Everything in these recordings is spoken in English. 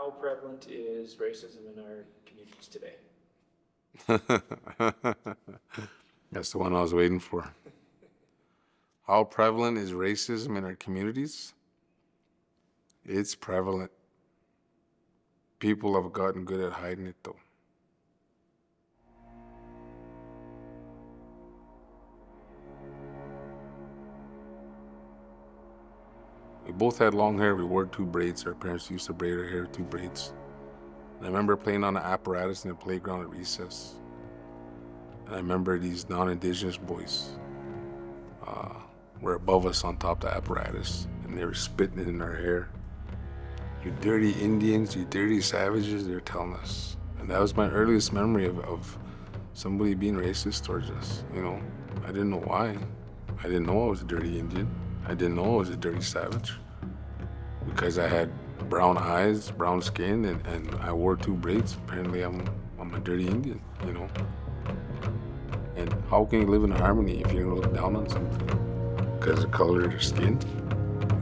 How prevalent is racism in our communities today? That's the one I was waiting for. How prevalent is racism in our communities? It's prevalent. People have gotten good at hiding it, though. We both had long hair. We wore 2 braids. Our parents used to braid our hair 2 braids. And I remember playing on the apparatus in the playground at recess. And I remember these non-Indigenous boys were above us on top of the apparatus, and they were spitting it in our hair. You dirty Indians, you dirty savages, they're telling us. And that was my earliest memory of somebody being racist towards us, you know. I didn't know why. I didn't know I was a dirty Indian. I didn't know I was a dirty savage. Because I had brown eyes, brown skin, and I wore 2 braids. Apparently I'm a dirty Indian, you know. And how can you live in harmony if you're gonna look down on somebody because of the color of their skin?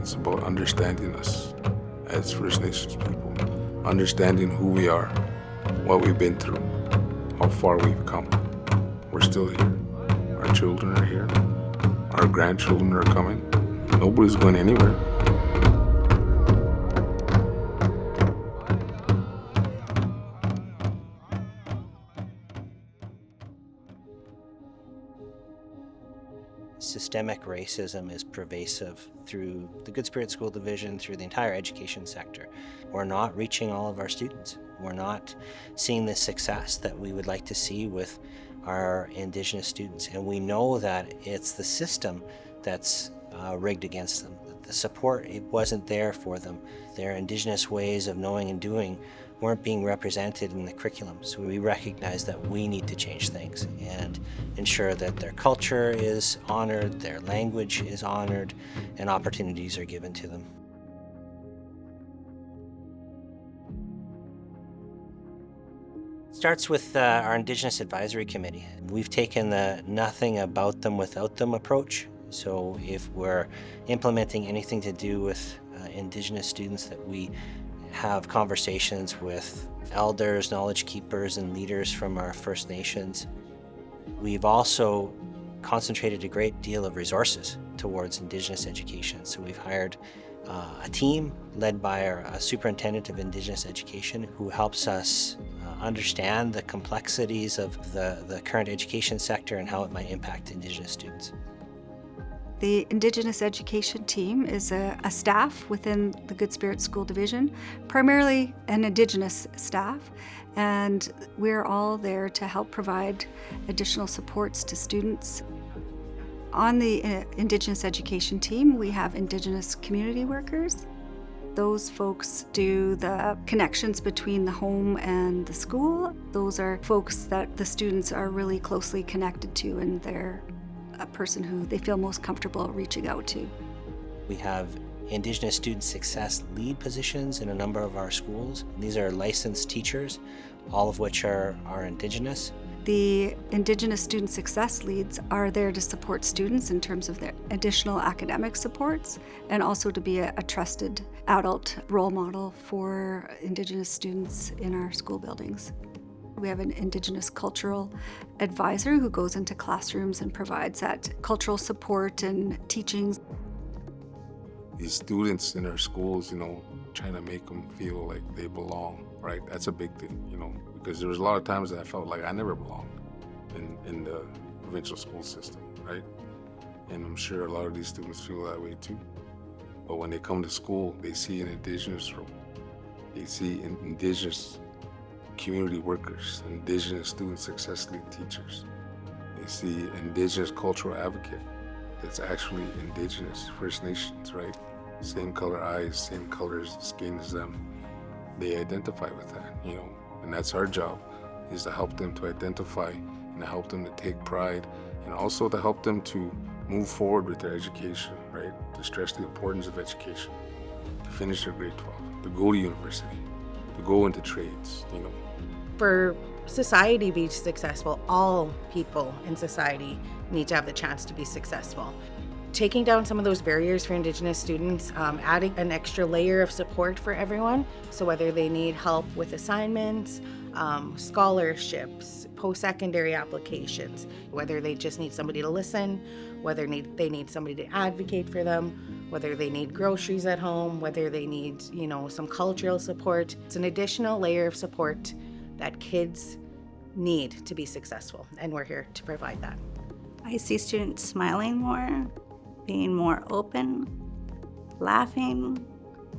It's about understanding us as First Nations people, understanding who we are, what we've been through, how far we've come. We're still here. Our children are here. Our grandchildren are coming. Nobody's going anywhere. Systemic racism is pervasive through the Good Spirit School Division, through the entire education sector. We're not reaching all of our students. We're not seeing the success that we would like to see with our Indigenous students. And we know that it's the system that's rigged against them. The support, it wasn't there for them. Their Indigenous ways of knowing and doing weren't being represented in the curriculum. So we recognize that we need to change things and ensure that their culture is honored, their language is honored, and opportunities are given to them. It starts with our Indigenous Advisory Committee. We've taken the nothing about them without them approach. So if we're implementing anything to do with Indigenous students, that we have conversations with elders, knowledge keepers, and leaders from our First Nations. We've also concentrated a great deal of resources towards Indigenous education. So we've hired a team led by our superintendent of Indigenous education who helps us understand the complexities of the current education sector and how it might impact Indigenous students. The Indigenous education team is a staff within the Good Spirit School Division, primarily an Indigenous staff, and we're all there to help provide additional supports to students. On the Indigenous education team, we have Indigenous community workers. Those folks do the connections between the home and the school. Those are folks that the students are really closely connected to, and they're a person who they feel most comfortable reaching out to. We have Indigenous Student Success lead positions in a number of our schools. These are licensed teachers, all of which are Indigenous. The Indigenous Student Success leads are there to support students in terms of their additional academic supports, and also to be a trusted adult role model for Indigenous students in our school buildings. We have an Indigenous cultural advisor who goes into classrooms and provides that cultural support and teachings. These students in our schools, you know, trying to make them feel like they belong, right? That's a big thing, you know, because there was a lot of times that I felt like I never belonged in the provincial school system, right? And I'm sure a lot of these students feel that way too. But when they come to school, they see an Indigenous room. They see Indigenous community workers, Indigenous student success lead teachers. They see Indigenous cultural advocate that's actually Indigenous, First Nations, right? Same color eyes, same colors skin as them. They identify with that, you know, and that's our job, is to help them to identify and to help them to take pride, and also to help them to move forward with their education, right? To stress the importance of education, to finish their grade 12, to go to university, to go into trades, you know. For society to be successful, all people in society need to have the chance to be successful. taking down some of those barriers for Indigenous students, adding an extra layer of support for everyone. So whether they need help with assignments, scholarships, post-secondary applications, whether they just need somebody to listen, whether they need somebody to advocate for them, whether they need groceries at home, whether they need, some cultural support. It's an additional layer of support that kids need to be successful, and we're here to provide that. I see students smiling more, being more open, laughing,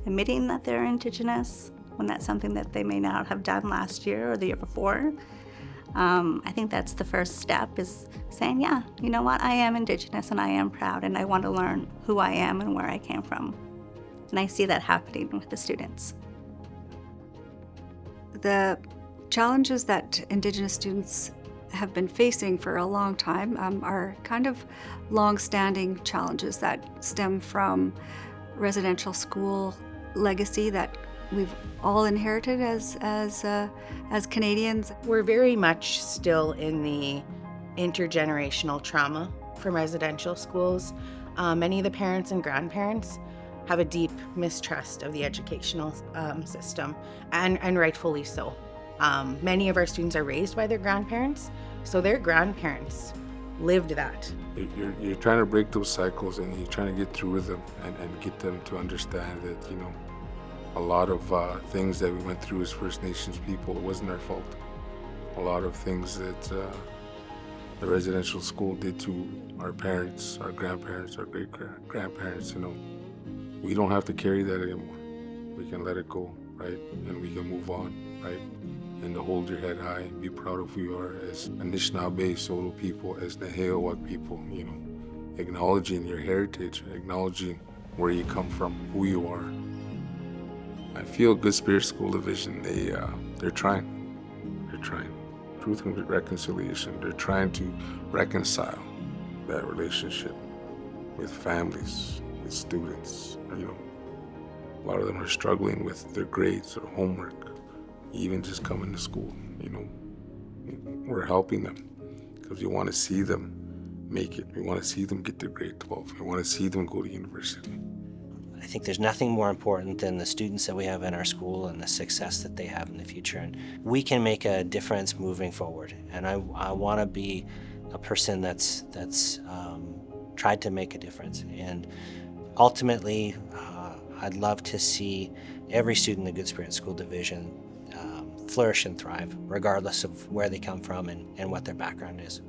admitting that they're Indigenous when that's something that they may not have done last year or the year before. I think that's the first step, is saying, yeah, you know what, I am Indigenous and I am proud and I want to learn who I am and where I came from. And I see that happening with the students. The challenges that Indigenous students have been facing for a long time are kind of long-standing challenges that stem from residential school legacy that we've all inherited as Canadians. We're very much still in the intergenerational trauma from residential schools. Many of the parents and grandparents have a deep mistrust of the educational system, and rightfully so. Many of our students are raised by their grandparents, so their grandparents lived that. You're trying to break those cycles, and you're trying to get through with them and get them to understand that, a lot of things that we went through as First Nations people, it wasn't our fault. A lot of things that the residential school did to our parents, our grandparents, our great-grandparents, we don't have to carry that anymore. We can let it go, right? And we can move on, right? And to hold your head high and be proud of who you are as Anishinaabe, Solo people, as Nehewak people, acknowledging your heritage, acknowledging where you come from, who you are. I feel Good Spirit School Division, they're trying. They're trying. Truth and reconciliation. They're trying to reconcile that relationship with families, with students. A lot of them are struggling with their grades or homework, even just coming to school. We're helping them because we want to see them make it. We want to see them get their grade 12. We want to see them go to university. I think there's nothing more important than the students that we have in our school and the success that they have in the future. And we can make a difference moving forward. And I want to be a person that's tried to make a difference. And ultimately, I'd love to see every student in the Good Spirit School Division flourish and thrive, regardless of where they come from and what their background is.